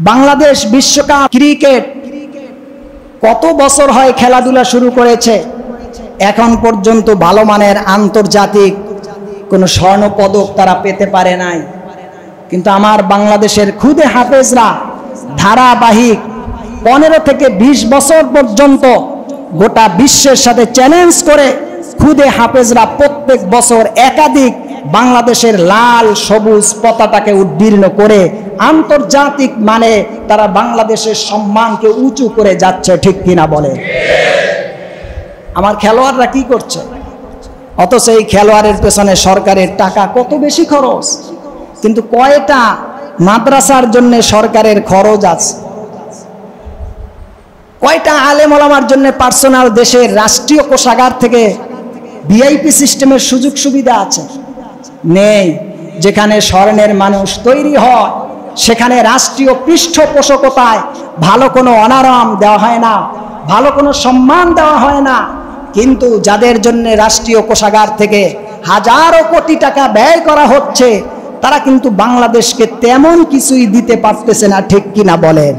বাংলাদেশ বিশ্বকাপ ক্রিকেট কত বছর হয় খেলাধুলা শুরু করেছে, এখন পর্যন্ত ভালো মানের আন্তর্জাতিক কোনো স্বর্ণ পদক তারা পেতে পারে নাই। কিন্তু আমার বাংলাদেশের খুদে হাফেজরা ধারাবাহিক 15 থেকে 20 বছর পর্যন্ত গোটা বিশ্বের সাথে চ্যালেঞ্জ করে খুদে হাফেজরা প্রত্যেক বছর একাধিক বাংলাদেশের লাল সবুজ পতাকাকে উদ্দীর্ণ করে আন্তর্জাতিক মানে তারা বাংলাদেশের সম্মানকে উঁচু করে যাচ্ছে, ঠিক কিনা বলে? আমার খেলোয়াড়রা কি করছে? অথচ এই খেলোয়াড়ের পেছনে সরকারের টাকা কত বেশি খরচ, কিন্তু কয়টা মাদ্রাসার জন্য সরকারের খরচ আছে? কয়টা আলেম ওলামার জন্য পার্সোনাল দেশের রাষ্ট্রীয় কোষাগার থেকে ভিআইপি সিস্টেমের সুযোগ সুবিধা আছে? নেই। যেখানে স্বর্ণের মানুষ তৈরি হয় সেখানে রাষ্ট্রীয় পৃষ্ঠপোষকতায় ভালো কোনো অনারাম দেওয়া হয় না, ভালো কোনো সম্মান দেওয়া হয় না। কিন্তু যাদের জন্য রাষ্ট্রীয় কোষাগার থেকে হাজারো কোটি টাকা ব্যয় করা হচ্ছে তারা কিন্তু বাংলাদেশকে তেমন কিছুই দিতে পারতেছে না, ঠিক কিনা বলেন?